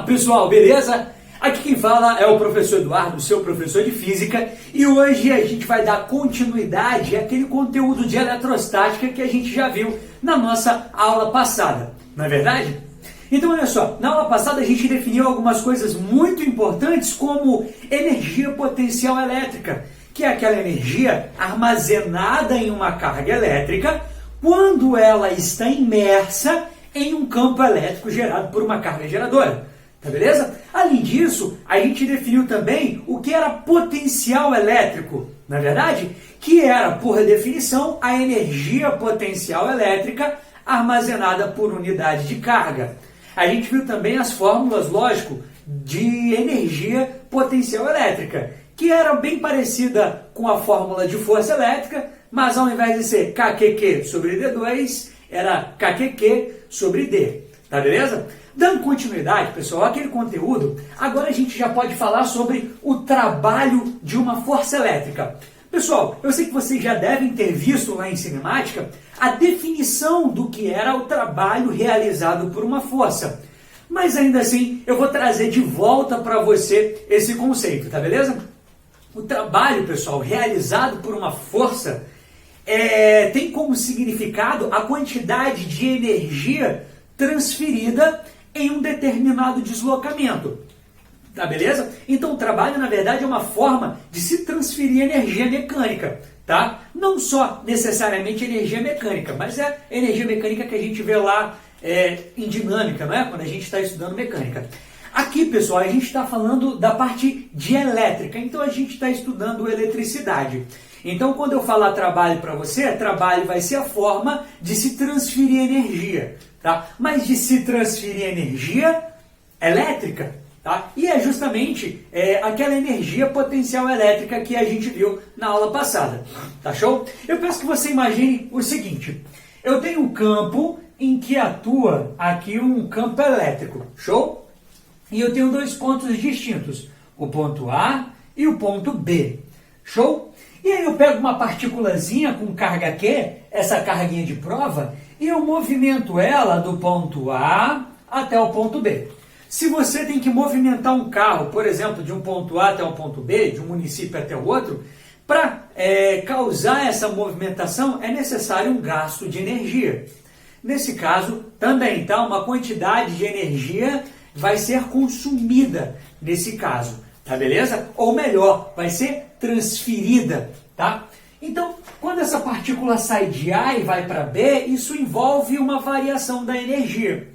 Fala pessoal, beleza? Aqui quem fala é o professor Eduardo, seu professor de Física, e hoje a gente vai dar continuidade àquele conteúdo de eletrostática que a gente já viu na nossa aula passada, não é verdade? Então olha só, na aula passada a gente definiu algumas coisas muito importantes como energia potencial elétrica, que é aquela energia armazenada em uma carga elétrica quando ela está imersa em um campo elétrico gerado por uma carga geradora. Tá beleza? Além disso, a gente definiu também o que era potencial elétrico, na verdade, que era, por definição, a energia potencial elétrica armazenada por unidade de carga. A gente viu também as fórmulas, lógico, de energia potencial elétrica, que era bem parecida com a fórmula de força elétrica, mas ao invés de ser KQQ sobre D2, era KQQ sobre D, tá beleza? Dando continuidade, pessoal, àquele conteúdo, agora a gente já pode falar sobre o trabalho de uma força elétrica. Pessoal, eu sei que vocês já devem ter visto lá em cinemática a definição do que era o trabalho realizado por uma força. Mas ainda assim, eu vou trazer de volta para você esse conceito, tá beleza? O trabalho, pessoal, realizado por uma força tem como significado a quantidade de energia transferida em um determinado deslocamento. Tá beleza? Então o trabalho, na verdade, é uma forma de se transferir energia mecânica, tá? Não só necessariamente energia mecânica, mas é energia mecânica que a gente vê lá em dinâmica, não é? Quando a gente está estudando mecânica. Aqui, pessoal, a gente está falando da parte de elétrica, então a gente está estudando eletricidade. Então, quando eu falar trabalho para você, trabalho vai ser a forma de se transferir energia, tá? Mas de se transferir energia elétrica, tá? E é justamente aquela energia potencial elétrica que a gente viu na aula passada, tá show? Eu peço que você imagine o seguinte, eu tenho um campo em que atua aqui um campo elétrico, show? E eu tenho dois pontos distintos, o ponto A e o ponto B, show? E aí eu pego uma partículazinha com carga Q, essa carguinha de prova, e eu movimento ela do ponto A até o ponto B. Se você tem que movimentar um carro, por exemplo, de um ponto A até o ponto B, de um município até o outro, para causar essa movimentação é necessário um gasto de energia. Nesse caso, também, tá? Uma quantidade de energia vai ser consumida nesse caso, tá beleza? Ou melhor, vai ser transferida, tá? Então, quando essa partícula sai de A e vai para B, isso envolve uma variação da energia.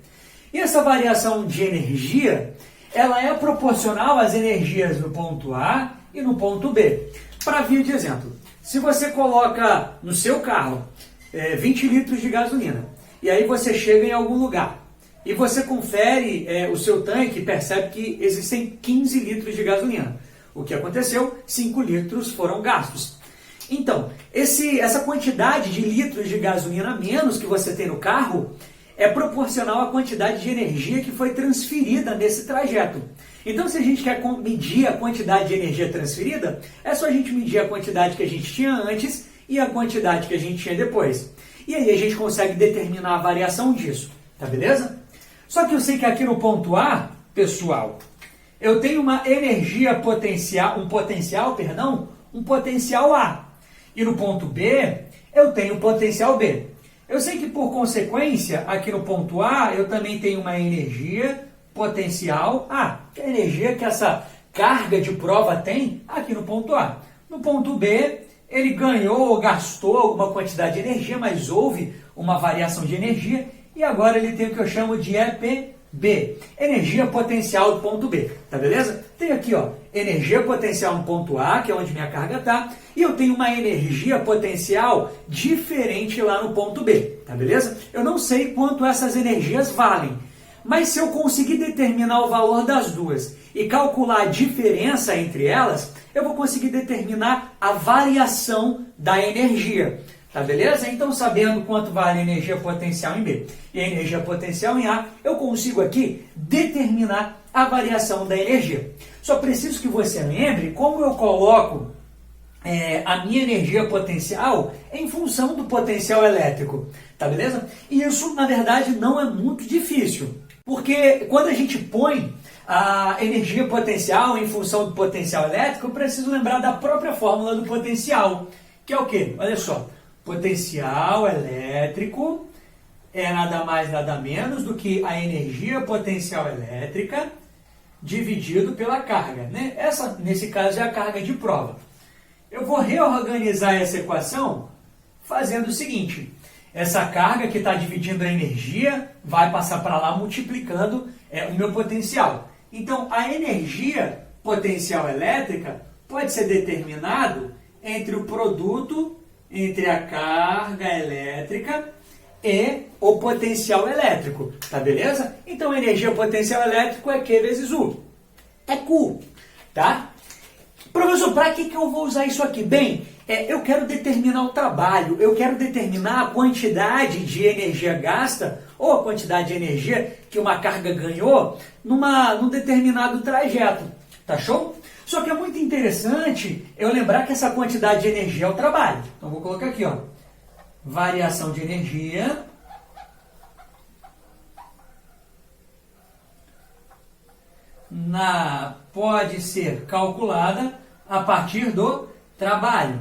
E essa variação de energia, ela é proporcional às energias no ponto A e no ponto B. Para vir de exemplo, se você coloca no seu carro 20 litros de gasolina, e aí você chega em algum lugar, e você confere o seu tanque e percebe que existem 15 litros de gasolina. O que aconteceu? 5 litros foram gastos. Então, essa quantidade de litros de gasolina a menos que você tem no carro é proporcional à quantidade de energia que foi transferida nesse trajeto. Então, se a gente quer medir a quantidade de energia transferida, é só a gente medir a quantidade que a gente tinha antes e a quantidade que a gente tinha depois. E aí a gente consegue determinar a variação disso, tá beleza? Só que eu sei que aqui no ponto A, pessoal, eu tenho uma energia potencial, um potencial A. E no ponto B, eu tenho potencial B. Eu sei que, por consequência, aqui no ponto A, eu também tenho uma energia potencial A, que é a energia que essa carga de prova tem aqui no ponto A. No ponto B, ele ganhou ou gastou alguma quantidade de energia, mas houve uma variação de energia, e agora ele tem o que eu chamo de EPB, energia potencial do ponto B, tá beleza? Tem aqui, ó, energia potencial no ponto A, que é onde minha carga está, e eu tenho uma energia potencial diferente lá no ponto B, tá beleza? Eu não sei quanto essas energias valem, mas se eu conseguir determinar o valor das duas e calcular a diferença entre elas, eu vou conseguir determinar a variação da energia. Tá beleza? Então, sabendo quanto vale a energia potencial em B e a energia potencial em A, eu consigo aqui determinar a variação da energia. Só preciso que você lembre como eu coloco a minha energia potencial em função do potencial elétrico. Tá beleza? E isso, na verdade, não é muito difícil. Porque quando a gente põe a energia potencial em função do potencial elétrico, eu preciso lembrar da própria fórmula do potencial, que é o quê? Olha só, potencial elétrico é nada mais, nada menos do que a energia potencial elétrica dividido pela carga, né? Essa, nesse caso, é a carga de prova. Eu vou reorganizar essa equação fazendo o seguinte: essa carga que está dividindo a energia vai passar para lá multiplicando o meu potencial. Então, a energia potencial elétrica pode ser determinado entre o produto entre a carga elétrica e o potencial elétrico, tá beleza? Então, a energia potencial elétrico é Q vezes U. É Q, tá? Professor, para que eu vou usar isso aqui? Bem, eu quero determinar o trabalho, eu quero determinar a quantidade de energia gasta ou a quantidade de energia que uma carga ganhou num determinado trajeto, tá show? Só que é muito interessante eu lembrar que essa quantidade de energia é o trabalho. Então, vou colocar aqui, ó, variação de energia pode ser calculada a partir do trabalho.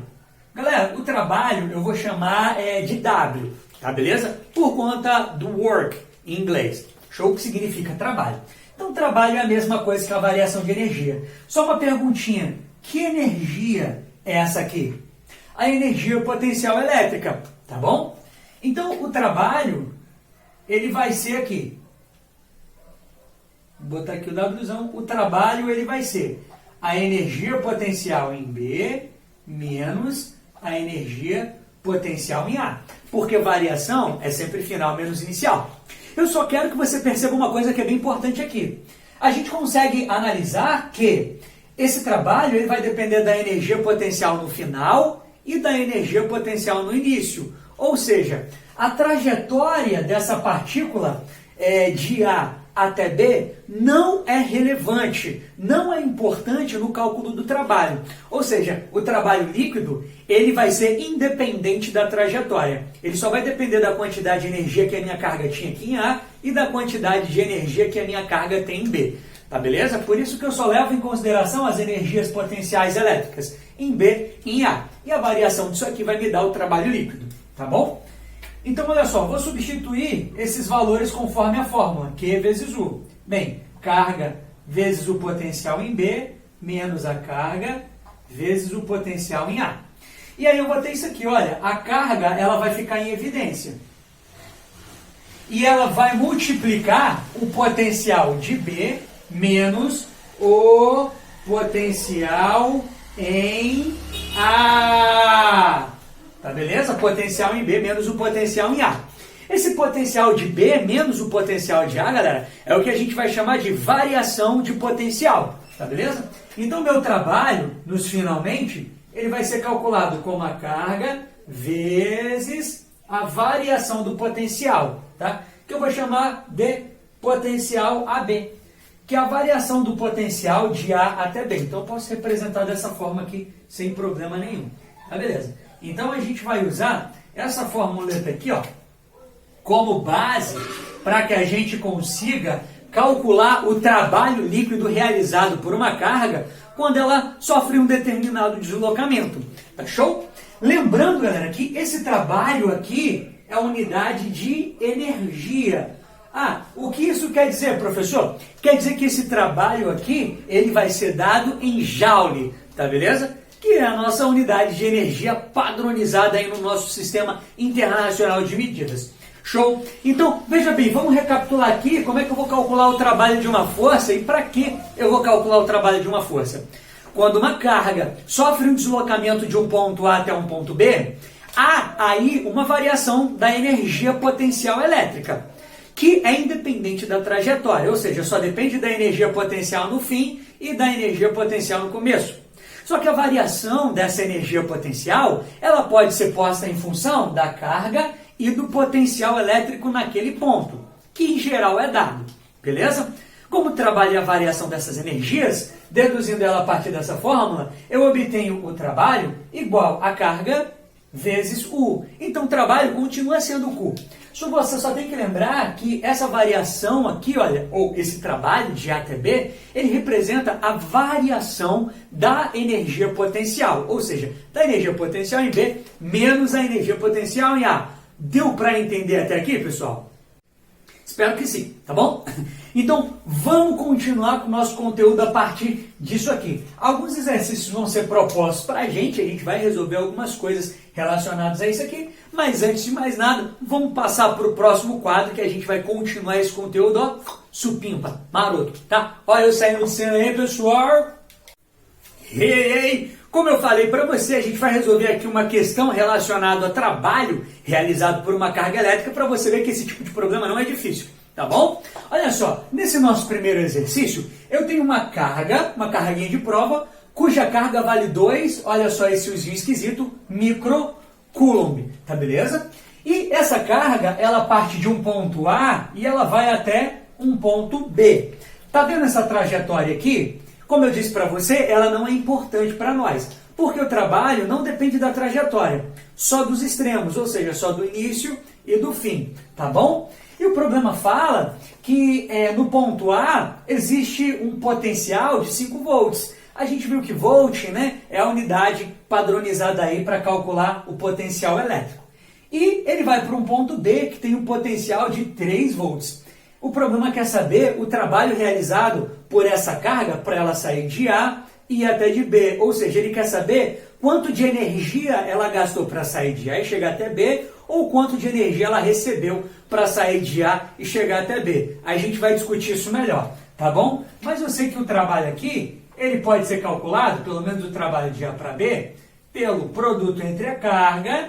Galera, o trabalho eu vou chamar de W, tá beleza? Por conta do work em inglês. Show, que significa trabalho. Então, trabalho é a mesma coisa que a variação de energia. Só uma perguntinha, que energia é essa aqui? A energia potencial elétrica, tá bom? Então, o trabalho, ele vai ser aqui. Vou botar aqui o Wzão. O trabalho, ele vai ser a energia potencial em B menos a energia potencial em A. Porque variação é sempre final menos inicial. Eu só quero que você perceba uma coisa que é bem importante aqui. A gente consegue analisar que esse trabalho ele vai depender da energia potencial no final e da energia potencial no início. Ou seja, a trajetória dessa partícula de A até B não é relevante, não é importante no cálculo do trabalho. Ou seja, o trabalho líquido ele vai ser independente da trajetória. Ele só vai depender da quantidade de energia que a minha carga tinha aqui em A e da quantidade de energia que a minha carga tem em B. Tá beleza? Por isso que eu só levo em consideração as energias potenciais elétricas em B e em A. E a variação disso aqui vai me dar o trabalho líquido. Tá bom? Então, olha só, vou substituir esses valores conforme a fórmula, Q vezes U. Bem, carga vezes o potencial em B, menos a carga vezes o potencial em A. E aí eu vou ter isso aqui, olha, a carga ela vai ficar em evidência. E ela vai multiplicar o potencial de B menos o potencial em A. Tá beleza? Potencial em B menos o potencial em A. Esse potencial de B menos o potencial de A, galera, é o que a gente vai chamar de variação de potencial. Tá beleza? Então, meu trabalho, nos finalmente, ele vai ser calculado como a carga vezes a variação do potencial, tá? Que eu vou chamar de potencial AB, que é a variação do potencial de A até B. Então, eu posso representar dessa forma aqui, sem problema nenhum. Tá beleza? Então, a gente vai usar essa formuleta aqui, ó, como base para que a gente consiga calcular o trabalho líquido realizado por uma carga quando ela sofre um determinado deslocamento. Tá show? Lembrando, galera, que esse trabalho aqui é a unidade de energia. Ah, o que isso quer dizer, professor? Quer dizer que esse trabalho aqui, ele vai ser dado em joule, tá beleza? Que é a nossa unidade de energia padronizada aí no nosso sistema internacional de medidas. Show? Então, veja bem, vamos recapitular aqui como é que eu vou calcular o trabalho de uma força e para que eu vou calcular o trabalho de uma força. Quando uma carga sofre um deslocamento de um ponto A até um ponto B, há aí uma variação da energia potencial elétrica, que é independente da trajetória, ou seja, só depende da energia potencial no fim e da energia potencial no começo. Só que a variação dessa energia potencial, ela pode ser posta em função da carga e do potencial elétrico naquele ponto, que em geral é dado, beleza? Como trabalha a variação dessas energias, deduzindo ela a partir dessa fórmula, eu obtenho o trabalho igual a carga vezes U. Então o trabalho continua sendo Q. Você só tem que lembrar que essa variação aqui, olha, ou esse trabalho de A até B, ele representa a variação da energia potencial, ou seja, da energia potencial em B menos a energia potencial em A. Deu para entender até aqui, pessoal? Espero que sim, tá bom? Então, vamos continuar com o nosso conteúdo a partir disso aqui. Alguns exercícios vão ser propostos para a gente vai resolver algumas coisas relacionadas a isso aqui, mas antes de mais nada, vamos passar para o próximo quadro que a gente vai continuar esse conteúdo, ó, supimpa, maroto, tá? Olha eu saindo de cena aí, pessoal! Ei! Como eu falei para você, a gente vai resolver aqui uma questão relacionada a trabalho realizado por uma carga elétrica para você ver que esse tipo de problema não é difícil, tá bom? Olha só, nesse nosso primeiro exercício, eu tenho uma carguinha de prova, cuja carga vale 2, olha só esse usinho esquisito, microcoulomb, tá beleza? E essa carga, ela parte de um ponto A e ela vai até um ponto B. Tá vendo essa trajetória aqui? Como eu disse para você, ela não é importante para nós, porque o trabalho não depende da trajetória, só dos extremos, ou seja, só do início e do fim, tá bom? E o problema fala que no ponto A existe um potencial de 5 volts. A gente viu que volt, né, é a unidade padronizada aí para calcular o potencial elétrico. E ele vai para um ponto B que tem um potencial de 3 volts. O problema quer saber o trabalho realizado por essa carga para ela sair de A e até de B. Ou seja, ele quer saber quanto de energia ela gastou para sair de A e chegar até B, ou quanto de energia ela recebeu para sair de A e chegar até B. A gente vai discutir isso melhor, tá bom? Mas eu sei que o trabalho aqui, ele pode ser calculado, pelo menos o trabalho de A para B, pelo produto entre a carga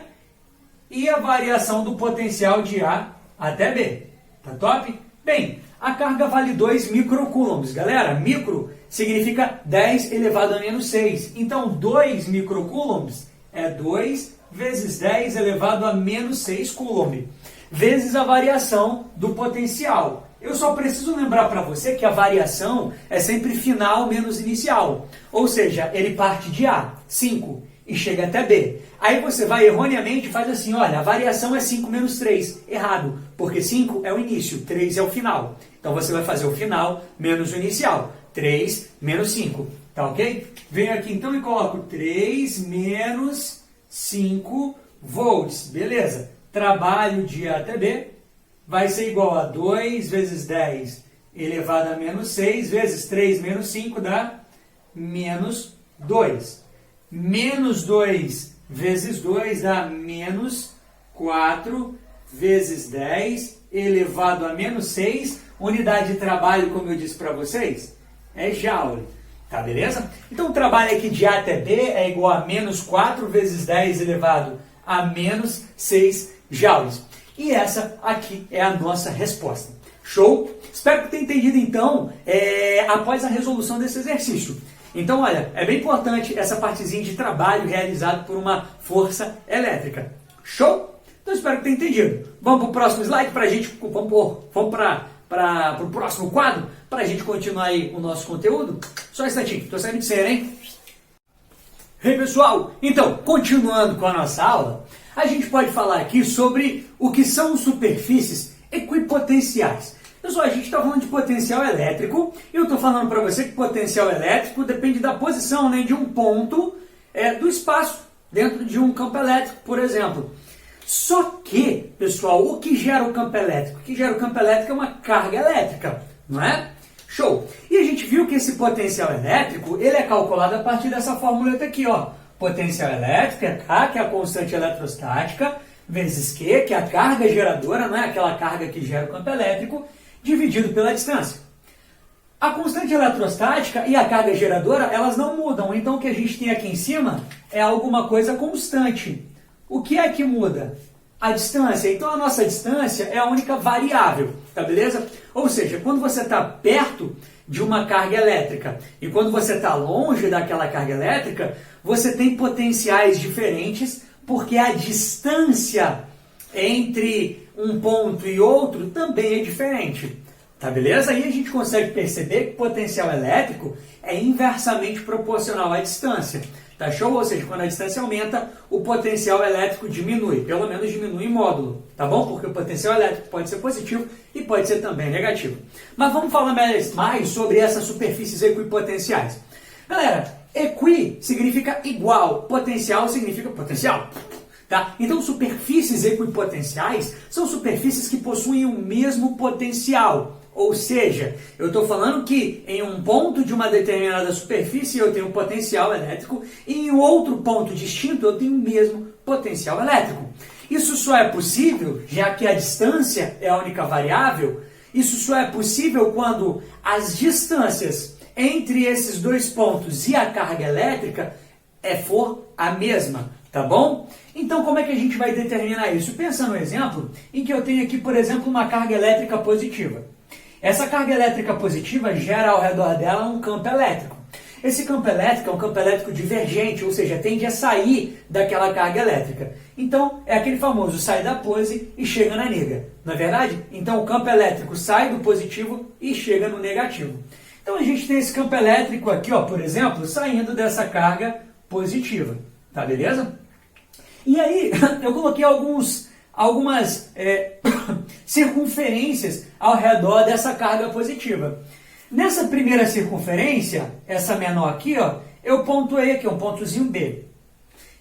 e a variação do potencial de A até B. Tá top? Bem, a carga vale 2 microcoulombs. Galera, micro significa 10 elevado a menos 6. Então, 2 microcoulombs é 2 vezes 10 elevado a menos 6 coulomb, vezes a variação do potencial. Eu só preciso lembrar para você que a variação é sempre final menos inicial. Ou seja, ele parte de A, 5, e chega até B. Aí você vai erroneamente e faz assim, olha, a variação é 5 menos 3. Errado, porque 5 é o início, 3 é o final. Então você vai fazer o final menos o inicial. 3 menos 5, tá ok? Venho aqui então e coloco 3 menos 5 volts. Beleza. Trabalho de A até B vai ser igual a 2 vezes 10 elevado a menos 6 vezes 3 menos 5 dá menos 2. Menos 2 vezes 2 dá menos 4 vezes 10 elevado a menos 6. Unidade de trabalho, como eu disse para vocês, é joule. Tá, beleza? Então o trabalho aqui de A até B é igual a menos 4 vezes 10 elevado a menos 6 joules. E essa aqui é a nossa resposta. Show? Espero que tenha entendido então após a resolução desse exercício. Então, olha, é bem importante essa partezinha de trabalho realizado por uma força elétrica. Show? Então, espero que tenha entendido. Vamos para o próximo slide para a gente... Vamos para o próximo quadro para a gente continuar aí o nosso conteúdo. Só um instantinho, estou saindo de cena, hein? Hey, pessoal! Então, continuando com a nossa aula, a gente pode falar aqui sobre o que são superfícies equipotenciais. Pessoal, a gente está falando de potencial elétrico e eu estou falando para você que potencial elétrico depende da posição, né, de um ponto do espaço dentro de um campo elétrico, por exemplo. Só que, pessoal, o que gera o campo elétrico? O que gera o campo elétrico é uma carga elétrica, não é? Show! E a gente viu que esse potencial elétrico ele é calculado a partir dessa fórmula aqui, ó. Potencial elétrico é K, que é a constante eletrostática, vezes Q, que é a carga geradora, não é aquela carga que gera o campo elétrico, dividido pela distância. A constante eletrostática e a carga geradora, elas não mudam. Então, o que a gente tem aqui em cima é alguma coisa constante. O que é que muda? A distância. Então, a nossa distância é a única variável, tá beleza? Ou seja, quando você está perto de uma carga elétrica e quando você está longe daquela carga elétrica, você tem potenciais diferentes, porque a distância entre um ponto e outro também é diferente. Tá beleza? Aí a gente consegue perceber que o potencial elétrico é inversamente proporcional à distância. Tá show? Ou seja, quando a distância aumenta, o potencial elétrico diminui. Pelo menos diminui em módulo. Tá bom? Porque o potencial elétrico pode ser positivo e pode ser também negativo. Mas vamos falar mais sobre essas superfícies equipotenciais. Galera, equi significa igual. Potencial significa potencial. Tá? Então, superfícies equipotenciais são superfícies que possuem o mesmo potencial. Ou seja, eu estou falando que em um ponto de uma determinada superfície eu tenho um potencial elétrico e em outro ponto distinto eu tenho o mesmo potencial elétrico. Isso só é possível, já que a distância é a única variável, isso só é possível quando as distâncias entre esses dois pontos e a carga elétrica for a mesma, tá bom? Então, como é que a gente vai determinar isso? Pensa no exemplo em que eu tenho aqui, por exemplo, uma carga elétrica positiva. Essa carga elétrica positiva gera ao redor dela um campo elétrico. Esse campo elétrico é um campo elétrico divergente, ou seja, tende a sair daquela carga elétrica. Então, é aquele famoso sai da pose e chega na nega. Não é verdade? Então, o campo elétrico sai do positivo e chega no negativo. Então, a gente tem esse campo elétrico aqui, ó, por exemplo, saindo dessa carga positiva. Tá beleza? E aí, eu coloquei algumas circunferências ao redor dessa carga positiva. Nessa primeira circunferência, essa menor aqui, ó, eu pontuei aqui, um pontozinho B.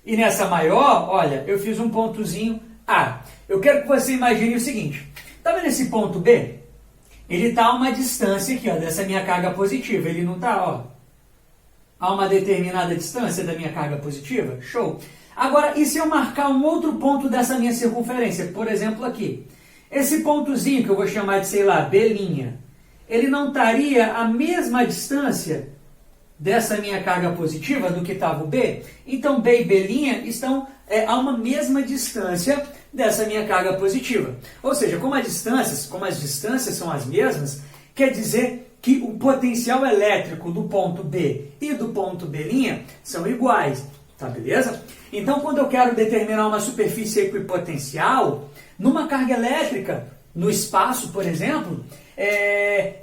E nessa maior, olha, eu fiz um pontozinho A. Eu quero que você imagine o seguinte. Tá vendo esse ponto B? Ele está a uma distância aqui, ó, dessa minha carga positiva. Ele não está, ó, a uma determinada distância da minha carga positiva? Show! Agora, e se eu marcar um outro ponto dessa minha circunferência? Por exemplo, aqui. Esse pontozinho, que eu vou chamar de, sei lá, B', ele não estaria a mesma distância dessa minha carga positiva do que estava o B? Então, B e B' estão a uma mesma distância dessa minha carga positiva. Ou seja, como as distâncias são as mesmas, quer dizer que o potencial elétrico do ponto B e do ponto B' são iguais. Tá beleza? Então, quando eu quero determinar uma superfície equipotencial, numa carga elétrica, no espaço, por exemplo,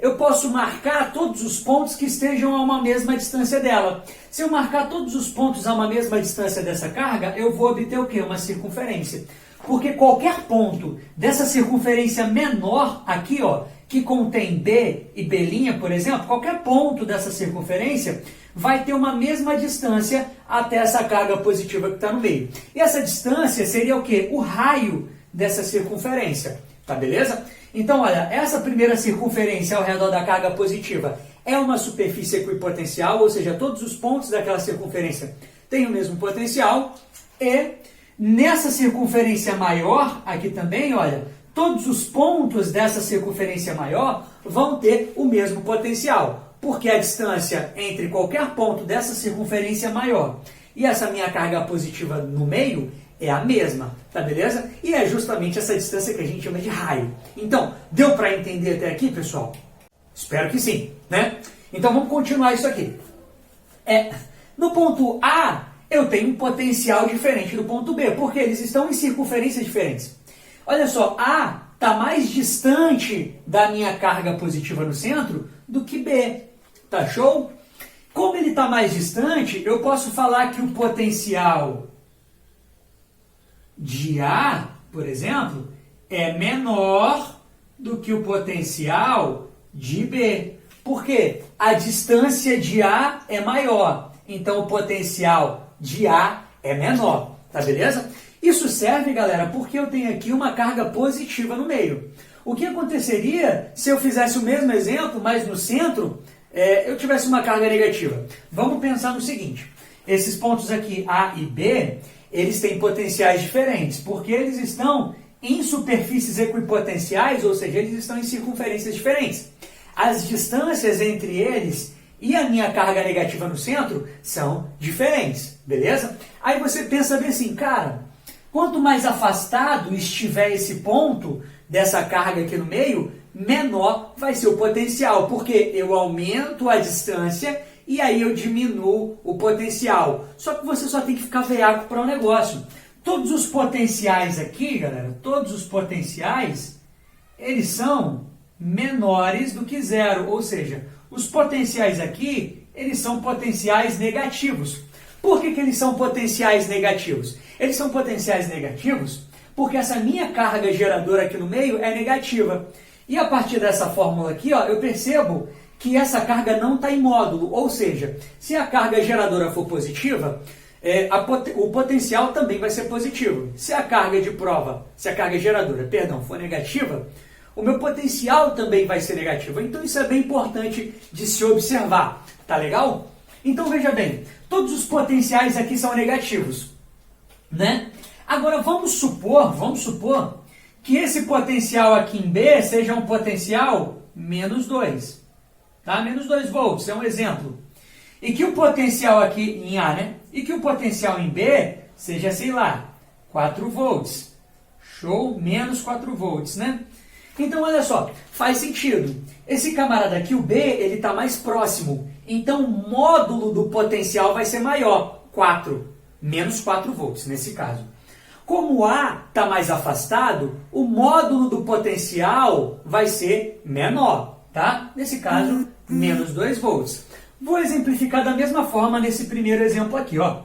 eu posso marcar todos os pontos que estejam a uma mesma distância dela. Se eu marcar todos os pontos a uma mesma distância dessa carga, eu vou obter o quê? Uma circunferência. Porque qualquer ponto dessa circunferência menor aqui, ó, que contém B e B', por exemplo, qualquer ponto dessa circunferência vai ter uma mesma distância até essa carga positiva que está no meio. E essa distância seria o quê? O raio dessa circunferência. Tá beleza? Então, olha, essa primeira circunferência ao redor da carga positiva é uma superfície equipotencial, ou seja, todos os pontos daquela circunferência têm o mesmo potencial. E nessa circunferência maior, aqui também, olha, todos os pontos dessa circunferência maior vão ter o mesmo potencial. Porque a distância entre qualquer ponto dessa circunferência maior e essa minha carga positiva no meio é a mesma, tá beleza? E é justamente essa distância que a gente chama de raio. Então, deu para entender até aqui, pessoal? Espero que sim, né? Então, vamos continuar isso aqui. No ponto A, eu tenho um potencial diferente do ponto B, porque eles estão em circunferências diferentes. Olha só, A está mais distante da minha carga positiva no centro do que B. Tá show? Como ele está mais distante, eu posso falar que o potencial de A, por exemplo, é menor do que o potencial de B. Por quê? A distância de A é maior, então o potencial de A é menor. Tá beleza? Isso serve, galera, porque eu tenho aqui uma carga positiva no meio. O que aconteceria se eu fizesse o mesmo exemplo, mas no centro eu tivesse uma carga negativa? Vamos pensar no seguinte, esses pontos aqui A e B, eles têm potenciais diferentes, porque eles estão em superfícies equipotenciais, ou seja, eles estão em circunferências diferentes. As distâncias entre eles e a minha carga negativa no centro são diferentes, beleza? Aí você pensa bem assim, cara, quanto mais afastado estiver esse ponto dessa carga aqui no meio, menor vai ser o potencial, porque eu aumento a distância e aí eu diminuo o potencial. Só que você só tem que ficar veaco para o negócio. Todos os potenciais aqui, galera, todos os potenciais, eles são menores do que zero, ou seja, os potenciais aqui, eles são potenciais negativos. Por que eles são potenciais negativos? Eles são potenciais negativos porque essa minha carga geradora aqui no meio é negativa. E a partir dessa fórmula aqui, ó, eu percebo que essa carga não está em módulo, ou seja, se a carga geradora for positiva, o potencial também vai ser positivo. Se a carga geradora, for negativa, o meu potencial também vai ser negativo. Então isso é bem importante de se observar, tá legal? Então veja bem, todos os potenciais aqui são negativos, né? Agora vamos supor que esse potencial aqui em B seja um potencial menos 2, tá? Menos 2 volts, é um exemplo. E que o potencial aqui em A, né? E que o potencial em B seja, sei lá, 4 volts. Show? Menos 4 volts, né? Então, olha só, faz sentido. Esse camarada aqui, o B, ele está mais próximo. Então, o módulo do potencial vai ser maior, 4. Menos 4 volts, nesse caso. Como o A está mais afastado, o módulo do potencial vai ser menor, tá? Nesse caso, menos 2 volts. Vou exemplificar da mesma forma nesse primeiro exemplo aqui, ó.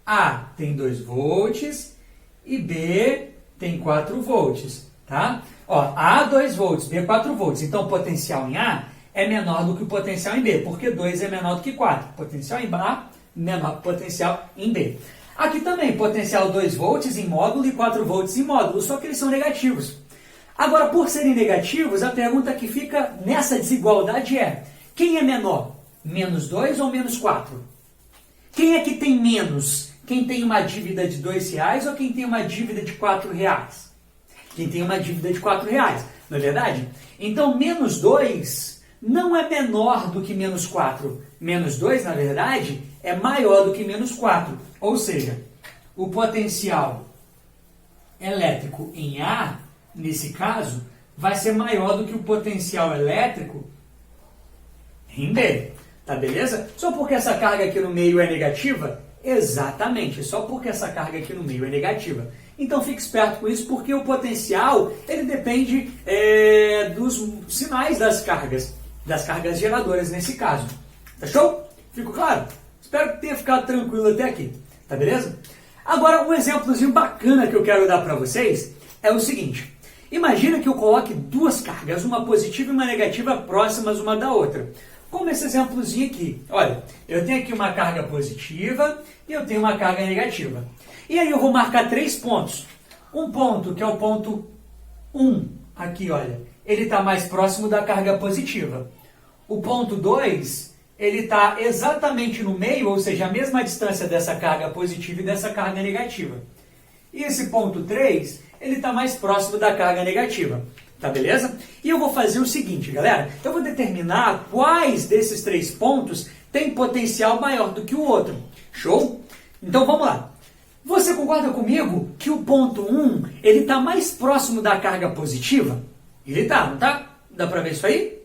A tem 2 volts e B tem 4 volts, tá? Ó, A 2 volts, B 4 volts. Então, o potencial em A é menor do que o potencial em B, porque 2 é menor do que 4. Potencial em A menor que o potencial em B. Aqui também, potencial 2 volts em módulo e 4 volts em módulo, só que eles são negativos. Agora, por serem negativos, a pergunta que fica nessa desigualdade é: quem é menor? Menos 2 ou menos 4? Quem é que tem menos? Quem tem uma dívida de R$2 ou quem tem uma dívida de R$4? Quem tem uma dívida de R$4, não é verdade? Então, menos 2 não é menor do que menos 4. Menos 2, na verdade, é maior do que menos 4. Ou seja, o potencial elétrico em A, nesse caso, vai ser maior do que o potencial elétrico em B. Tá beleza? Só porque essa carga aqui no meio é negativa? Exatamente, só porque essa carga aqui no meio é negativa. Então fique esperto com isso, porque o potencial ele depende dos sinais das cargas geradoras nesse caso. Tá show? Ficou claro? Espero que tenha ficado tranquilo até aqui. Tá beleza? Agora, um exemplozinho bacana que eu quero dar para vocês é o seguinte. Imagina que eu coloque duas cargas, uma positiva e uma negativa, próximas uma da outra. Como esse exemplozinho aqui. Olha, eu tenho aqui uma carga positiva e eu tenho uma carga negativa. E aí eu vou marcar 3 pontos. Um ponto, que é o ponto 1, aqui, olha, ele está mais próximo da carga positiva. O ponto 2, ele está exatamente no meio, ou seja, a mesma distância dessa carga positiva e dessa carga negativa. E esse ponto 3, ele está mais próximo da carga negativa. Tá beleza? E eu vou fazer o seguinte, galera. Eu vou determinar quais desses 3 pontos têm potencial maior do que o outro. Show? Então vamos lá. Você concorda comigo que o ponto 1, ele está mais próximo da carga positiva? Ele está, não está? Dá para ver isso aí?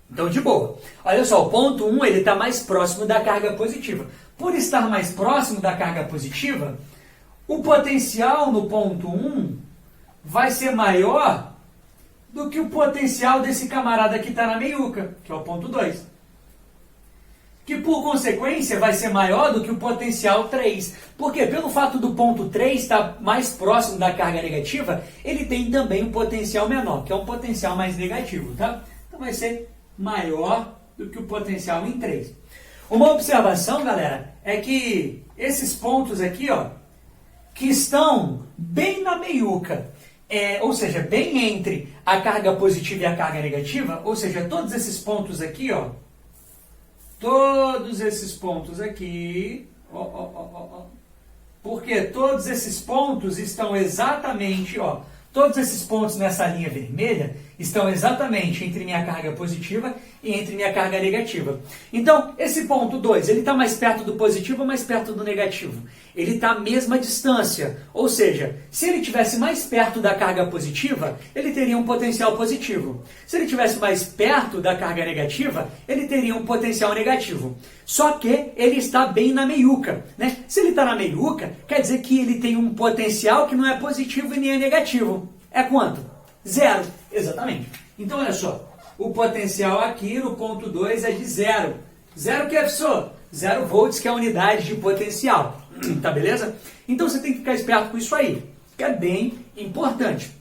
Então de boa. Olha só, o ponto 1, ele está mais próximo da carga positiva. Por estar mais próximo da carga positiva, o potencial no ponto 1 vai ser maior do que o potencial desse camarada que está na meiuca, que é o ponto 2. Que, por consequência, vai ser maior do que o potencial 3. Porque, pelo fato do ponto 3 estar mais próximo da carga negativa, ele tem também um potencial menor, que é um potencial mais negativo, tá? Então, vai ser maior do que o potencial em 3. Uma observação, galera, é que esses pontos aqui, ó, que estão bem na meiuca, ou seja, bem entre a carga positiva e a carga negativa, ou seja, todos esses pontos aqui, ó, todos esses pontos aqui, porque todos esses pontos estão exatamente, ó, todos esses pontos nessa linha vermelha estão exatamente entre minha carga positiva e entre minha carga negativa. Então, esse ponto 2, ele está mais perto do positivo ou mais perto do negativo? Ele está à mesma distância, ou seja, se ele estivesse mais perto da carga positiva, ele teria um potencial positivo. Se ele estivesse mais perto da carga negativa, ele teria um potencial negativo. Só que ele está bem na meiuca, né? Se ele está na meiuca, quer dizer que ele tem um potencial que não é positivo e nem é negativo. É quanto? 0. Exatamente. Então, olha só, o potencial aqui no ponto 2 é de 0. 0 que é, professor? 0 volts, que é a unidade de potencial. Tá beleza? Então, você tem que ficar esperto com isso aí, que é bem importante.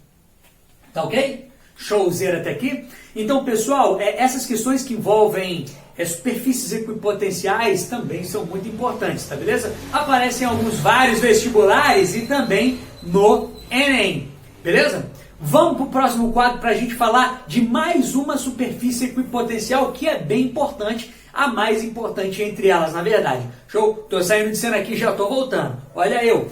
Tá ok? Showzera até aqui? Então, pessoal, essas questões que envolvem superfícies equipotenciais também são muito importantes, tá beleza? Aparecem em vários vestibulares e também no Enem, beleza? Vamos para o próximo quadro para a gente falar de mais uma superfície equipotencial que é bem importante, a mais importante entre elas, na verdade. Show? Tô saindo de cena aqui e já tô voltando. Olha eu.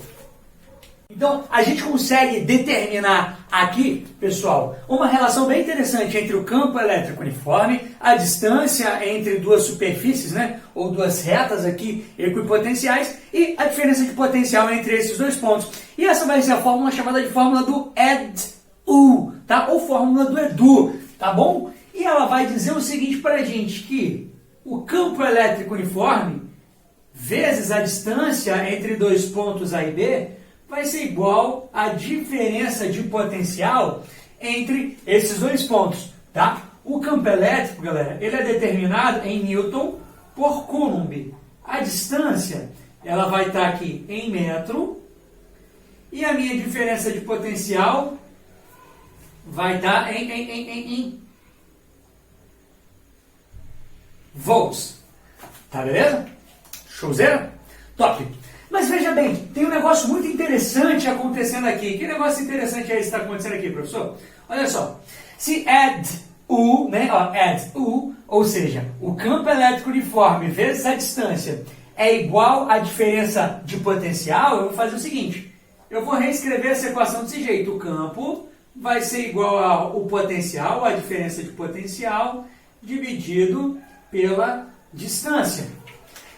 Então, a gente consegue determinar aqui, pessoal, uma relação bem interessante entre o campo elétrico uniforme, a distância entre duas superfícies, né, ou duas retas aqui equipotenciais, e a diferença de potencial entre esses dois pontos. E essa vai ser a fórmula chamada de fórmula do EDU, tá? Ou fórmula do EDU, tá bom? E ela vai dizer o seguinte para a gente, que o campo elétrico uniforme vezes a distância entre dois pontos A e B vai ser igual à diferença de potencial entre esses dois pontos, tá? O campo elétrico, galera, ele é determinado em Newton por Coulomb. A distância, ela vai estar aqui em metro, e a minha diferença de potencial vai estar em volts. Tá beleza? Showzera? Top! Mas veja bem, tem um negócio muito interessante acontecendo aqui. Que negócio interessante é esse que está acontecendo aqui, professor? Olha só. Se EDU, né, EDU, ou seja, o campo elétrico uniforme vezes a distância é igual à diferença de potencial, eu vou fazer o seguinte. Eu vou reescrever essa equação desse jeito. O campo vai ser igual ao potencial, a diferença de potencial, dividido pela distância.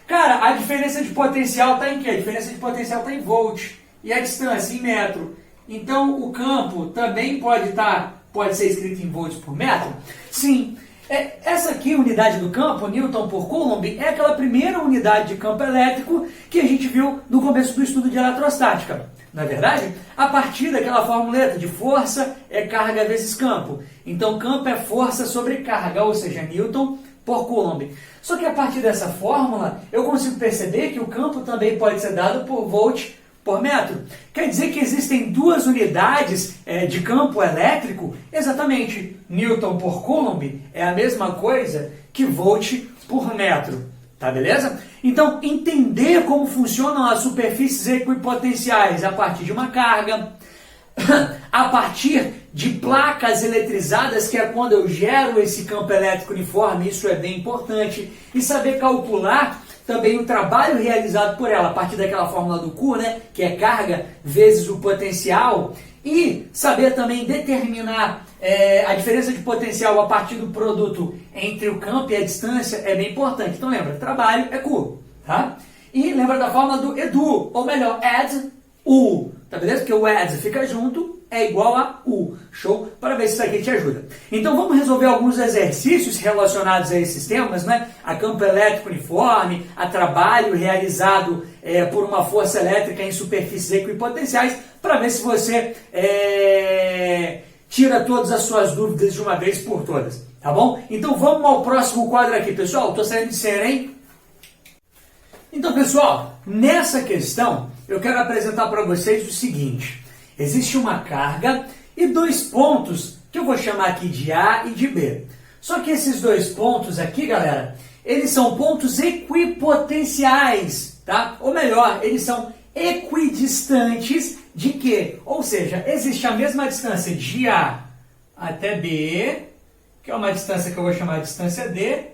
Cara, a diferença de potencial está em quê? A diferença de potencial está em volt. E a distância em metro. Então, o campo também pode ser escrito em volts por metro? Sim. Essa aqui, unidade do campo, Newton por Coulomb, é aquela primeira unidade de campo elétrico que a gente viu no começo do estudo de eletrostática. Não é verdade? A partir daquela formuleta de força é carga vezes campo. Então, campo é força sobre carga, ou seja, Newton por Coulomb. Só que a partir dessa fórmula, eu consigo perceber que o campo também pode ser dado por volt por metro. Quer dizer que existem duas unidades de campo elétrico? Exatamente. Newton por Coulomb é a mesma coisa que volt por metro. Tá beleza? Então, entender como funcionam as superfícies equipotenciais a partir de uma carga, a partir de placas eletrizadas, que é quando eu gero esse campo elétrico uniforme, isso é bem importante, e saber calcular também o trabalho realizado por ela, a partir daquela fórmula do Q, né, que é carga vezes o potencial, e saber também determinar a diferença de potencial a partir do produto entre o campo e a distância é bem importante. Então lembra, trabalho é Q, tá? E lembra da fórmula do EDU, ou melhor, EDU, tá beleza? Porque o ED fica junto, é igual a U. Show? Para ver se isso aqui te ajuda. Então vamos resolver alguns exercícios relacionados a esses temas, né? A campo elétrico uniforme, a trabalho realizado por uma força elétrica em superfícies equipotenciais, para ver se você tira todas as suas dúvidas de uma vez por todas. Tá bom? Então vamos ao próximo quadro aqui, pessoal. Estou saindo de cena, hein? Então, pessoal, nessa questão, eu quero apresentar para vocês o seguinte. Existe uma carga e dois pontos que eu vou chamar aqui de A e de B. Só que esses dois pontos aqui, galera, eles são pontos equipotenciais, tá? Ou melhor, eles são equidistantes de quê? Ou seja, existe a mesma distância de A até B, que é uma distância que eu vou chamar de distância D,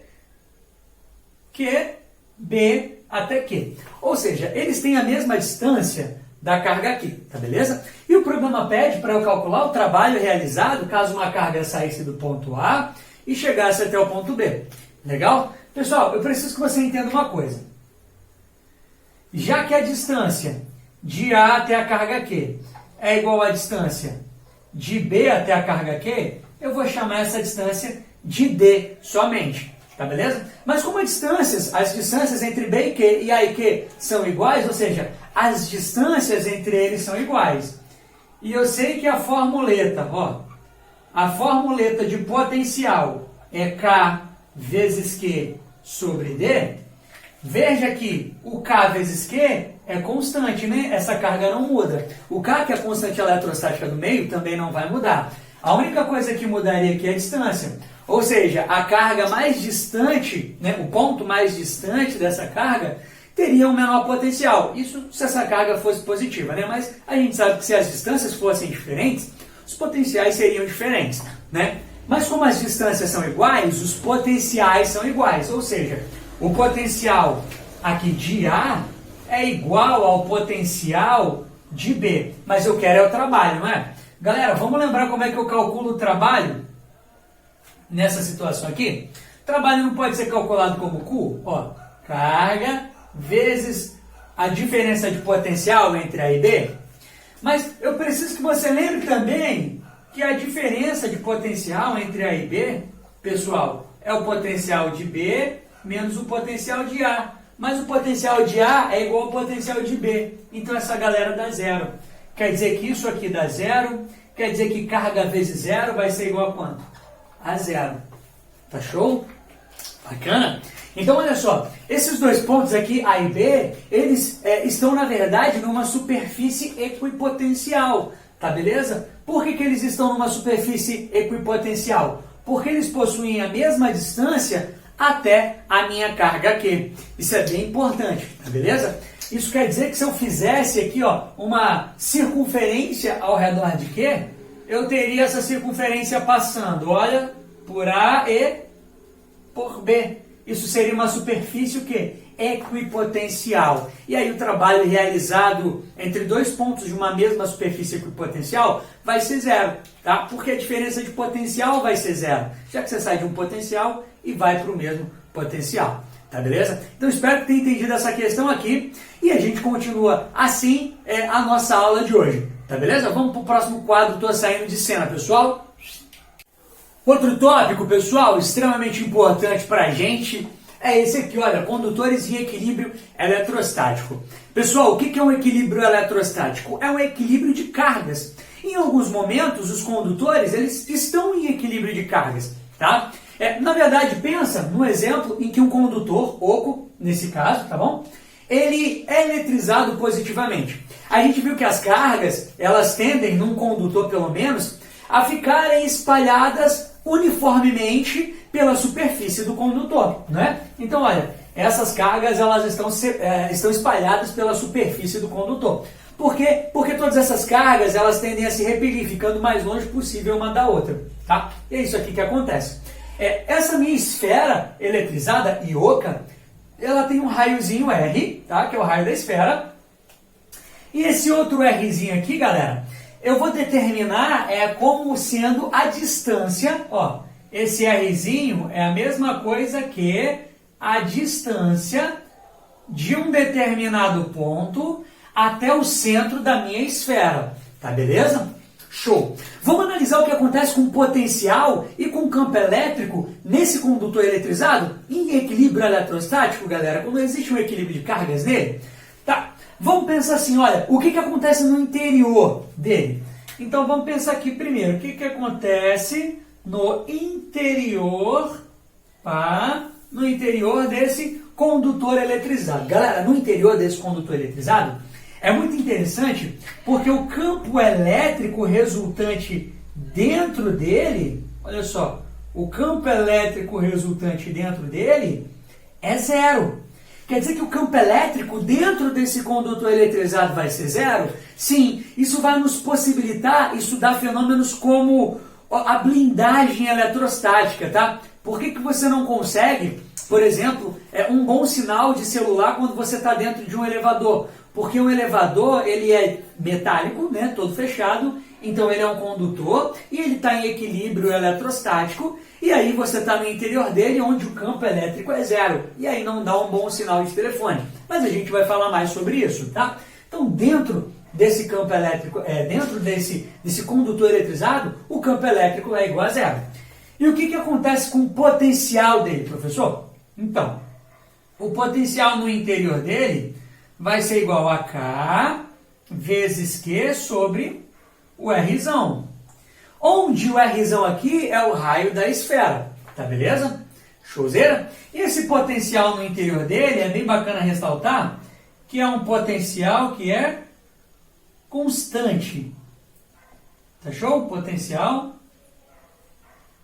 que B até Q. Ou seja, eles têm a mesma distância da carga aqui, tá beleza? E o programa pede para eu calcular o trabalho realizado caso uma carga saísse do ponto A e chegasse até o ponto B. Legal? Pessoal, eu preciso que você entenda uma coisa. Já que a distância de A até a carga Q é igual à distância de B até a carga Q, eu vou chamar essa distância de D somente. Tá beleza? Mas como as distâncias entre B e Q e A e Q são iguais, ou seja, as distâncias entre eles são iguais. E eu sei que a formuleta, ó, a formuleta de potencial é K vezes Q sobre D, veja que o K vezes Q é constante, né? Essa carga não muda. O K, que é a constante eletrostática do meio, também não vai mudar. A única coisa que mudaria aqui é a distância. Ou seja, a carga mais distante, né, o ponto mais distante dessa carga, teria um menor potencial. Isso se essa carga fosse positiva, né? Mas a gente sabe que se as distâncias fossem diferentes, os potenciais seriam diferentes, né? Mas como as distâncias são iguais, os potenciais são iguais. Ou seja, o potencial aqui de A é igual ao potencial de B. Mas eu quero é o trabalho, não é? Galera, vamos lembrar como é que eu calculo o trabalho nessa situação aqui? Trabalho não pode ser calculado como Q, ó, carga vezes a diferença de potencial entre A e B. Mas eu preciso que você lembre também que a diferença de potencial entre A e B, pessoal, é o potencial de B menos o potencial de A. Mas o potencial de A é igual ao potencial de B. Então essa galera dá zero. Quer dizer que isso aqui dá zero, quer dizer que carga vezes zero vai ser igual a quanto? A zero. Tá show? Bacana? Então, olha só, esses dois pontos aqui, A e B, eles estão, na verdade, numa superfície equipotencial, tá beleza? Por que eles estão numa superfície equipotencial? Porque eles possuem a mesma distância até a minha carga Q. Isso é bem importante, tá beleza? Isso quer dizer que se eu fizesse aqui, ó, uma circunferência ao redor de Q, eu teria essa circunferência passando, olha, por A e por B. Isso seria uma superfície o quê? Equipotencial. E aí o trabalho realizado entre dois pontos de uma mesma superfície equipotencial vai ser zero, tá? Porque a diferença de potencial vai ser zero, já que você sai de um potencial e vai para o mesmo potencial. Tá beleza? Então espero que tenha entendido essa questão aqui e a gente continua assim a nossa aula de hoje. Tá beleza? Vamos para o próximo quadro, estou saindo de cena, pessoal. Outro tópico, pessoal, extremamente importante para a gente é esse aqui, olha, condutores em equilíbrio eletrostático. Pessoal, o que é um equilíbrio eletrostático? É um equilíbrio de cargas. Em alguns momentos, os condutores eles estão em equilíbrio de cargas, tá? Na verdade, pensa no exemplo em que um condutor oco, nesse caso, tá bom? Ele é eletrizado positivamente. A gente viu que as cargas, elas tendem, num condutor pelo menos, a ficarem espalhadas uniformemente pela superfície do condutor, né? Então, olha, essas cargas elas estão espalhadas pela superfície do condutor. Por quê? Porque todas essas cargas elas tendem a se repelir, ficando o mais longe possível uma da outra, tá? E é isso aqui que acontece. Essa minha esfera eletrizada e oca, ela tem um raiozinho R, tá? Que é o raio da esfera. E esse outro Rzinho aqui, galera, eu vou determinar como sendo a distância, ó, esse Rzinho é a mesma coisa que a distância de um determinado ponto até o centro da minha esfera, tá beleza? Show! Vamos analisar o que acontece com o potencial e com o campo elétrico nesse condutor eletrizado em equilíbrio eletrostático, galera, quando existe um equilíbrio de cargas nele. Tá, vamos pensar assim, olha, o que acontece no interior dele? Então vamos pensar aqui primeiro, o que acontece no interior, tá? No interior desse condutor eletrizado. Galera, no interior desse condutor eletrizado, é muito interessante porque o campo elétrico resultante dentro dele, olha só, o campo elétrico resultante dentro dele é zero. Quer dizer que o campo elétrico dentro desse condutor eletrizado vai ser zero? Sim, isso vai nos possibilitar estudar fenômenos como a blindagem eletrostática, tá? Por que você não consegue, por exemplo, um bom sinal de celular quando você está dentro de um elevador? Porque um elevador, ele é metálico, né, todo fechado, então ele é um condutor e ele está em equilíbrio eletrostático, e aí você está no interior dele onde o campo elétrico é zero, e aí não dá um bom sinal de telefone. Mas a gente vai falar mais sobre isso, tá? Então, dentro desse campo elétrico, dentro desse condutor eletrizado, o campo elétrico é igual a zero. E o que acontece com o potencial dele, professor? Então, o potencial no interior dele vai ser igual a K vezes Q sobre o Rzão. onde o Rzão aqui é o raio da esfera, tá beleza? Showzeira? E esse potencial no interior dele é bem bacana ressaltar que é um potencial que é constante. Tá show? Potencial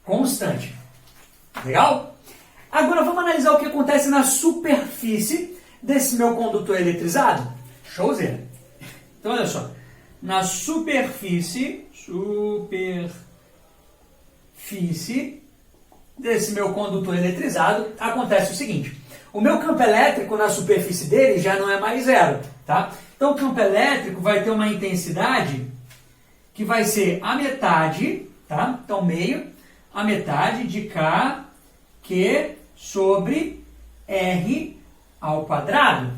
constante. Legal? Agora vamos analisar o que acontece na superfície desse meu condutor eletrizado. Showzeira. Então olha só. Na superfície desse meu condutor eletrizado, acontece o seguinte. O meu campo elétrico na superfície dele já não é mais zero, tá? Então o campo elétrico vai ter uma intensidade que vai ser a metade, tá? Então meio, a metade de KQ sobre R ao quadrado.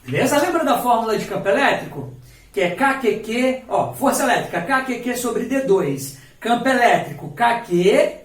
Beleza? Lembra da fórmula de campo elétrico? Que é KQQ, ó, força elétrica, KQQ sobre D2. Campo elétrico, KQ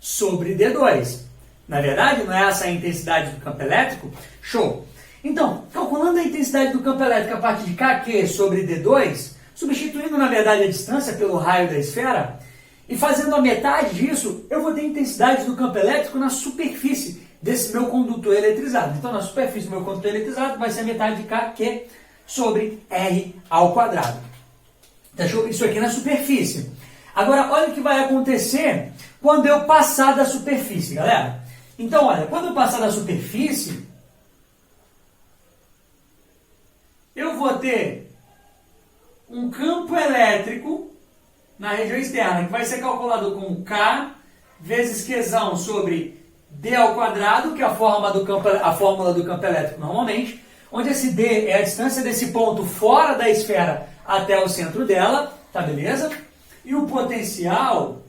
sobre D2. Na verdade, não é essa a intensidade do campo elétrico? Show! Então, calculando a intensidade do campo elétrico a partir de KQ sobre D2, substituindo, na verdade, a distância pelo raio da esfera, e fazendo a metade disso, eu vou ter a intensidade do campo elétrico na superfície desse meu condutor eletrizado. Então, na superfície do meu condutor eletrizado vai ser a metade de KQ sobre R ao quadrado. Tá show? Isso aqui na superfície. Agora, olha o que vai acontecer quando eu passar da superfície, galera. Então, olha, quando eu passar da superfície, eu vou ter um campo elétrico na região externa, que vai ser calculado como K vezes Qzão sobre D ao quadrado, que é a fórmula do campo elétrico normalmente, onde esse D é a distância desse ponto fora da esfera até o centro dela, tá beleza? E o potencial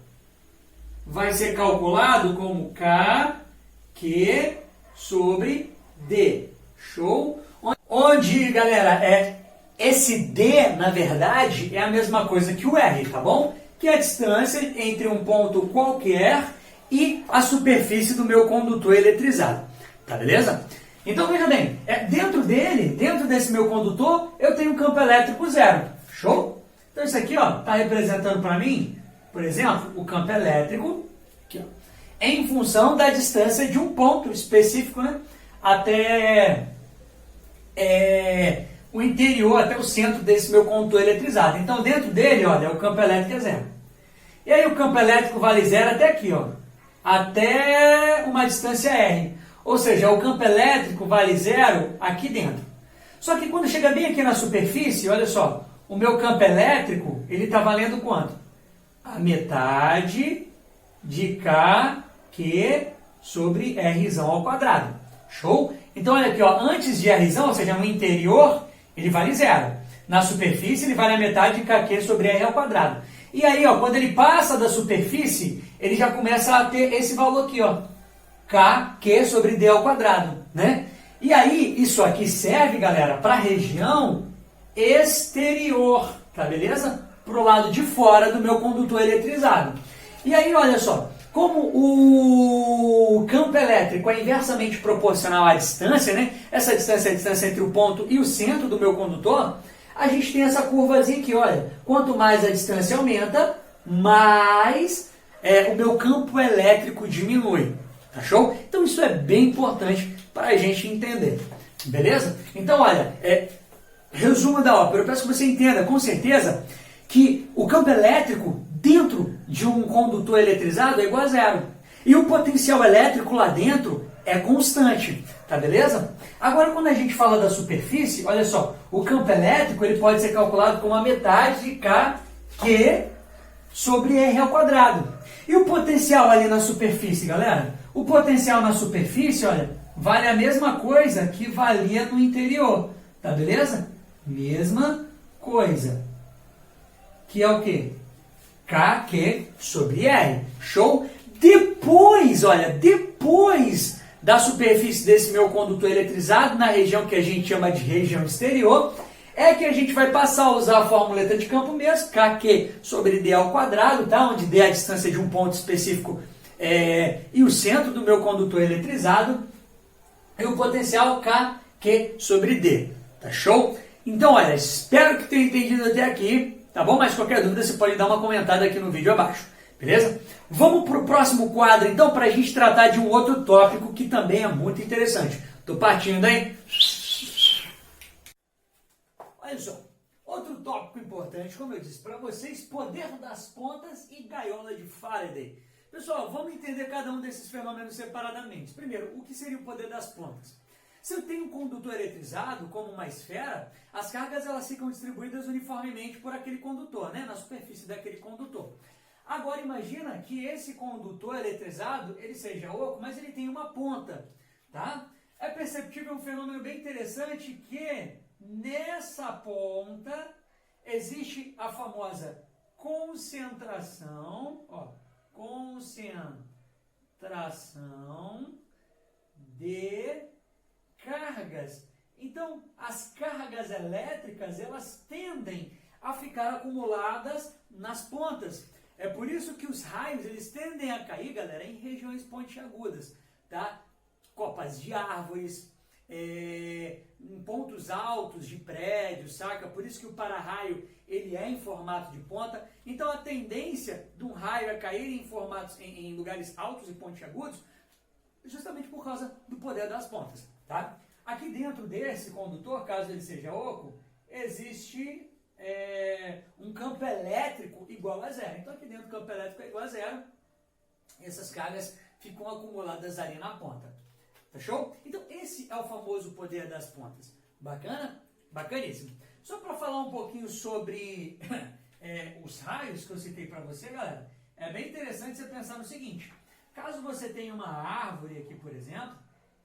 vai ser calculado como KQ sobre D. Show? Onde, galera, esse D, na verdade, é a mesma coisa que o R, tá bom? Que é a distância entre um ponto qualquer e a superfície do meu condutor eletrizado. Tá beleza? Então, veja bem, dentro desse meu condutor, eu tenho um campo elétrico zero. Show? Então, isso aqui está representando para mim, por exemplo, o campo elétrico, aqui, ó, em função da distância de um ponto específico, né, até o interior, até o centro desse meu condutor eletrizado. Então, dentro dele, olha, o campo elétrico é zero. E aí, o campo elétrico vale zero até aqui, ó, até uma distância R. Ou seja, o campo elétrico vale zero aqui dentro. Só que quando chega bem aqui na superfície, olha só, o meu campo elétrico, ele está valendo quanto? A metade de KQ sobre Rzão ao quadrado. Show? Então, olha aqui, ó, antes de Rzão, ou seja, no interior, ele vale zero. Na superfície, ele vale a metade de KQ sobre R ao quadrado. E aí, ó, quando ele passa da superfície, ele já começa a ter esse valor aqui, ó, KQ sobre D ao quadrado, né? E aí, isso aqui serve, galera, para a região exterior, tá beleza? Para o lado de fora do meu condutor eletrizado. E aí, olha só, como o campo elétrico é inversamente proporcional à distância, né? Essa distância é a distância entre o ponto e o centro do meu condutor, a gente tem essa curvazinha aqui, olha. Quanto mais a distância aumenta, mais o meu campo elétrico diminui. Tá show? Então isso é bem importante para a gente entender. Beleza? Então, olha, resumo da ópera. Eu peço que você entenda, com certeza, que o campo elétrico dentro de um condutor eletrizado é igual a zero. E o potencial elétrico lá dentro é constante. Tá beleza? Agora, quando a gente fala da superfície, olha só, o campo elétrico ele pode ser calculado como a metade de KQ sobre R ao quadrado. E o potencial ali na superfície, galera? O potencial na superfície, olha, vale a mesma coisa que valia no interior. Tá beleza? Mesma coisa. Que é o quê? KQ sobre R. Show? Depois, olha, depois da superfície desse meu condutor eletrizado, na região que a gente chama de região exterior, é que a gente vai passar a usar a formuleta de campo mesmo, KQ sobre D ao quadrado, tá? Onde D é a distância de um ponto específico e o centro do meu condutor eletrizado, e o potencial KQ sobre D. Tá show? Então, olha, espero que tenha entendido até aqui. tá bom? Mas qualquer dúvida você pode dar uma comentada aqui no vídeo abaixo, beleza? Vamos para o próximo quadro então, para a gente tratar de um outro tópico que também é muito interessante. Tô partindo, hein? Olha só, outro tópico importante, como eu disse para vocês, poder das pontas e gaiola de Faraday. Pessoal, vamos entender cada um desses fenômenos separadamente. Primeiro, o que seria o poder das pontas? Se eu tenho um condutor eletrizado, como uma esfera, as cargas elas ficam distribuídas uniformemente por aquele condutor, né, na superfície daquele condutor. Agora imagina que esse condutor eletrizado, ele seja oco, mas ele tem uma ponta, tá? É perceptível um fenômeno bem interessante que nessa ponta existe a famosa concentração, concentração de cargas. Então, as cargas elétricas, elas tendem a ficar acumuladas nas pontas. É por isso que os raios, eles tendem a cair, galera, em regiões pontiagudas, tá? Copas de árvores, em pontos altos de prédios, saca? Por isso que o para-raio, ele é em formato de ponta. Então, a tendência de um raio a cair em lugares altos e pontiagudos, justamente por causa do poder das pontas, tá? Aqui dentro desse condutor, caso ele seja oco, existe um campo elétrico igual a zero. Então aqui dentro do campo elétrico é igual a zero, essas cargas ficam acumuladas ali na ponta. Fechou? Então esse é o famoso poder das pontas. Bacana? Bacaníssimo. Só para falar um pouquinho sobre os raios que eu citei para você, galera, é bem interessante você pensar no seguinte. Caso você tenha uma árvore aqui, por exemplo,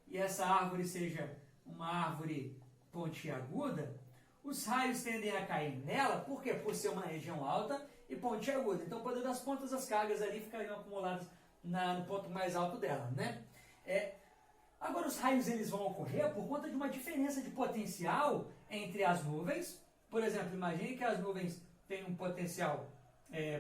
e essa árvore seja uma árvore pontiaguda, os raios tendem a cair nela, por quê? Por ser uma região alta e pontiaguda. Então, o poder das pontas, as cargas ali ficariam acumuladas no ponto mais alto dela, né? Agora, os raios eles vão ocorrer por conta de uma diferença de potencial entre as nuvens. Por exemplo, imagine que as nuvens têm um potencial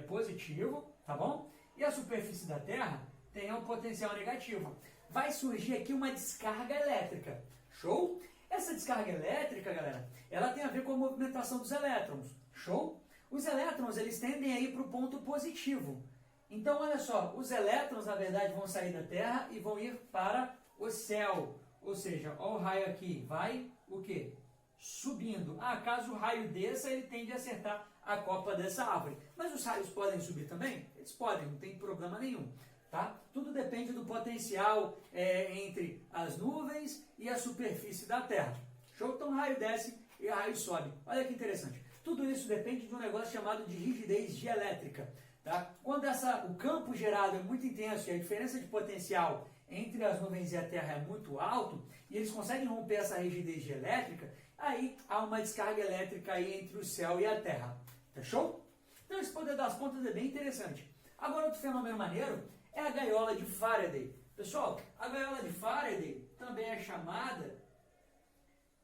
positivo, tá bom? E a superfície da Terra tem um potencial negativo. Vai surgir aqui uma descarga elétrica. Show? Essa descarga elétrica, galera, ela tem a ver com a movimentação dos elétrons. Show? Os elétrons, eles tendem a ir para o ponto positivo. Então, olha só, os elétrons, na verdade, vão sair da Terra e vão ir para o céu. Ou seja, ó, o raio aqui vai, o quê? Subindo. Caso o raio desça, ele tende a acertar a copa dessa árvore. Mas os raios podem subir também? Eles podem, não tem problema nenhum. Tá? Tudo depende do potencial entre as nuvens e a superfície da Terra. Show? Então o raio desce e o raio sobe. Olha que interessante. Tudo isso depende de um negócio chamado de rigidez dielétrica. Tá? Quando o campo gerado é muito intenso e a diferença de potencial entre as nuvens e a Terra é muito alto, e eles conseguem romper essa rigidez dielétrica, aí há uma descarga elétrica aí entre o céu e a Terra. Fechou? Então esse poder das pontas é bem interessante. Agora outro fenômeno maneiro é a gaiola de Faraday. Pessoal, a gaiola de Faraday também é chamada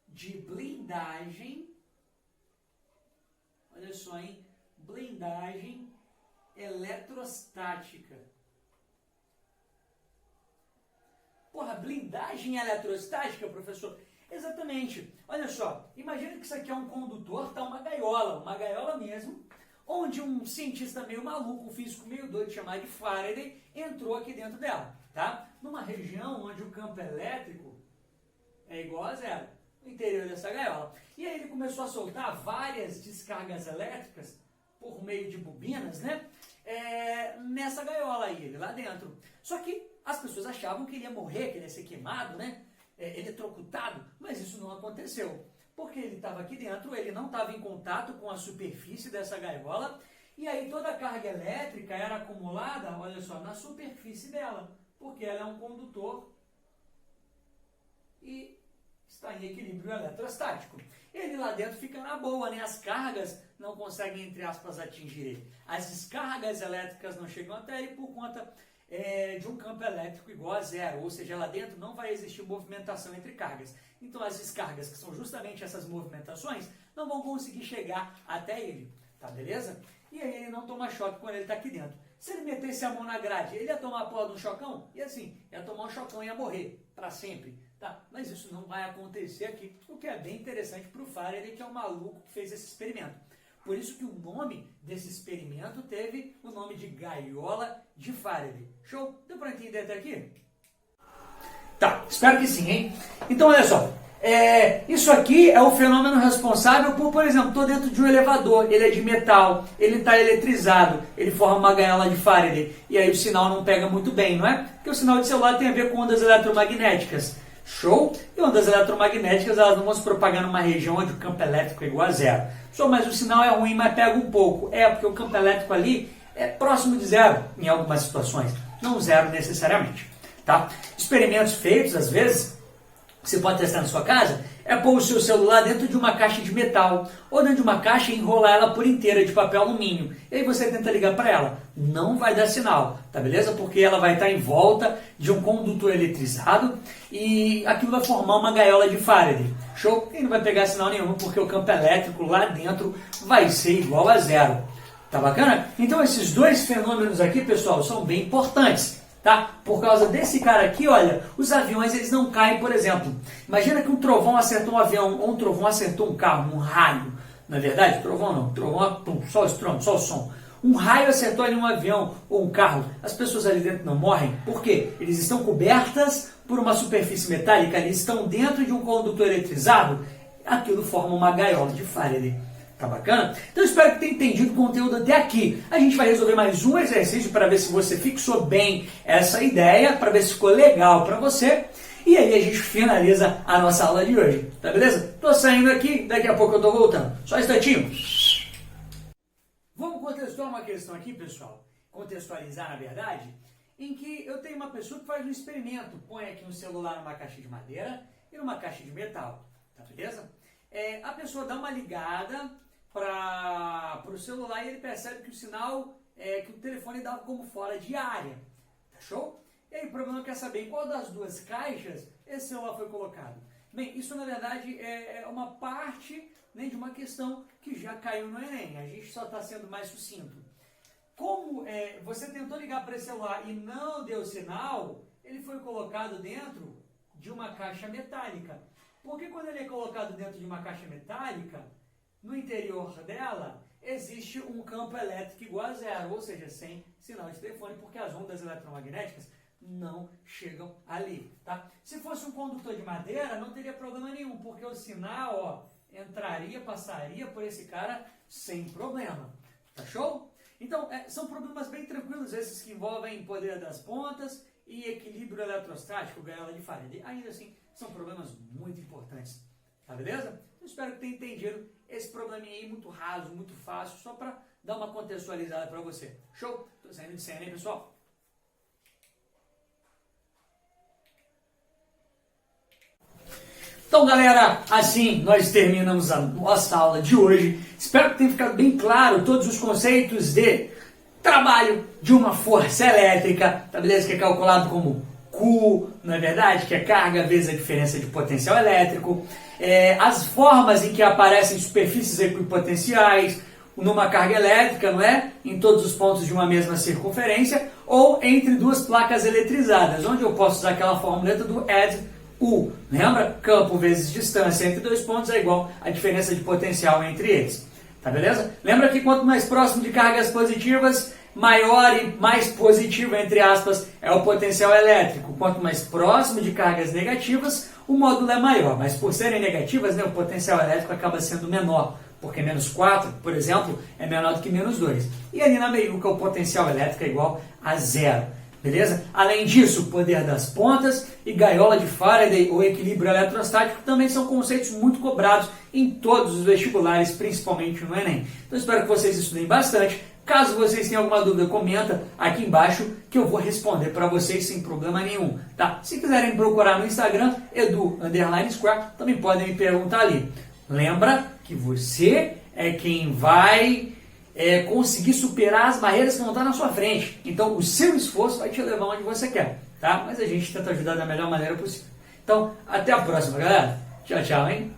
de blindagem, olha só, hein? Blindagem eletrostática. Porra, blindagem eletrostática, professor? Exatamente. Olha só, imagina que isso aqui é um condutor, tá? Uma gaiola mesmo, onde um cientista meio maluco, um físico meio doido, chamado de Faraday, entrou aqui dentro dela, tá? Numa região onde o campo elétrico é igual a zero, no interior dessa gaiola. E aí ele começou a soltar várias descargas elétricas por meio de bobinas, né? Nessa gaiola aí, ele lá dentro. Só que as pessoas achavam que ele ia morrer, que ele ia ser queimado, né? Eletrocutado, mas isso não aconteceu. Porque ele estava aqui dentro, ele não estava em contato com a superfície dessa gaiola, e aí toda a carga elétrica era acumulada, olha só, na superfície dela, porque ela é um condutor e está em equilíbrio eletrostático. Ele lá dentro fica na boa, né? As cargas não conseguem, entre aspas, atingir ele. As descargas elétricas não chegam até ele por conta de um campo elétrico igual a zero, ou seja, lá dentro não vai existir movimentação entre cargas. Então as descargas, que são justamente essas movimentações, não vão conseguir chegar até ele, tá beleza? E aí ele não toma choque quando ele está aqui dentro. Se ele metesse a mão na grade, ele ia tomar a porra de um chocão? E assim, ia tomar um chocão e ia morrer, para sempre, tá? Mas isso não vai acontecer aqui, o que é bem interessante para o Faraday, que é um maluco que fez esse experimento. Por isso que o nome desse experimento teve o nome de gaiola de Faraday. Show? Deu para entender até aqui? Tá, espero que sim, hein? Então, olha só. Isso aqui é o fenômeno responsável por exemplo, estou dentro de um elevador, ele é de metal, ele está eletrizado, ele forma uma gaiola de Faraday, e aí o sinal não pega muito bem, não é? Porque o sinal de celular tem a ver com ondas eletromagnéticas. Show? E ondas eletromagnéticas, elas não vão se propagar numa região onde o campo elétrico é igual a zero. Show, mas o sinal é ruim, mas pega um pouco. Porque o campo elétrico ali é próximo de zero em algumas situações, não zero necessariamente. Tá? Experimentos feitos, às vezes, você pode testar na sua casa, é pôr o seu celular dentro de uma caixa de metal, ou dentro de uma caixa e enrolar ela por inteira de papel alumínio. E aí você tenta ligar para ela. Não vai dar sinal, tá beleza? Porque ela vai estar em volta de um condutor eletrizado e aquilo vai formar uma gaiola de Faraday. Show? E não vai pegar sinal nenhum, porque o campo elétrico lá dentro vai ser igual a zero. Tá bacana? Então esses dois fenômenos aqui, pessoal, são bem importantes. Tá? Por causa desse cara aqui, olha, os aviões eles não caem, por exemplo. Imagina que um trovão acertou um avião, ou um trovão acertou um carro, um raio. Na verdade, trovão não, trovão é só o estrondo, só o som. Um raio acertou ali um avião ou um carro. As pessoas ali dentro não morrem. Por quê? Eles estão cobertas por uma superfície metálica, eles estão dentro de um condutor eletrizado. Aquilo forma uma gaiola de Faraday. Tá bacana? Então eu espero que tenha entendido o conteúdo até aqui. A gente vai resolver mais um exercício para ver se você fixou bem essa ideia, para ver se ficou legal para você. E aí a gente finaliza a nossa aula de hoje. Tá beleza? Tô saindo aqui, daqui a pouco eu tô voltando. Só um instantinho. Vamos contextualizar uma questão aqui, pessoal. Contextualizar, na verdade, em que eu tenho uma pessoa que faz um experimento. Põe aqui um celular numa caixa de madeira e numa caixa de metal. Tá beleza? A pessoa dá uma ligada para o celular e ele percebe que o sinal, que o telefone dá como fora de área. Tá show? E aí o problema quer saber em qual das duas caixas esse celular foi colocado. Bem, isso na verdade é uma parte, né, de uma questão que já caiu no Enem. A gente só está sendo mais sucinto. Como você tentou ligar para esse celular e não deu sinal, ele foi colocado dentro de uma caixa metálica. Porque quando ele é colocado dentro de uma caixa metálica, no interior dela existe um campo elétrico igual a zero, ou seja, sem sinal de telefone, porque as ondas eletromagnéticas não chegam ali. Tá? Se fosse um condutor de madeira, não teria problema nenhum, porque o sinal entraria, passaria por esse cara sem problema. Tá show? Então, são problemas bem tranquilos esses que envolvem poder das pontas e equilíbrio eletrostático, gaiola de Faraday. Ainda assim, são problemas muito importantes. Tá beleza? Eu espero que tenha entendido esse probleminha aí muito raso, muito fácil, só para dar uma contextualizada para você. Show? Tô saindo de cena aí, pessoal. Então, galera, assim nós terminamos a nossa aula de hoje. Espero que tenha ficado bem claro todos os conceitos de trabalho de uma força elétrica, tá beleza? Que é calculado como Q, não é verdade? Que é carga vezes a diferença de potencial elétrico. As formas em que aparecem superfícies equipotenciais numa carga elétrica, não é? Em todos os pontos de uma mesma circunferência, ou entre duas placas eletrizadas, onde eu posso usar aquela formuleta do ED-U. Lembra? Campo vezes distância entre dois pontos é igual a diferença de potencial entre eles. Tá beleza? Lembra que quanto mais próximo de cargas positivas, maior e mais positivo, entre aspas, é o potencial elétrico. Quanto mais próximo de cargas negativas, o módulo é maior. Mas por serem negativas, né, o potencial elétrico acaba sendo menor. Porque menos 4, por exemplo, é menor do que menos 2. E ali na meiuca o potencial elétrico é igual a zero. Beleza? Além disso, o poder das pontas e gaiola de Faraday ou equilíbrio eletrostático também são conceitos muito cobrados em todos os vestibulares, principalmente no Enem. Então espero que vocês estudem bastante. Caso vocês tenham alguma dúvida, comenta aqui embaixo que eu vou responder para vocês sem problema nenhum. Tá? Se quiserem procurar no Instagram, edu_square, também podem me perguntar ali. Lembra que você é quem vai conseguir superar as barreiras que vão estar na sua frente. Então, o seu esforço vai te levar onde você quer, tá? Mas a gente tenta ajudar da melhor maneira possível. Então, até a próxima, galera. Tchau, tchau, hein?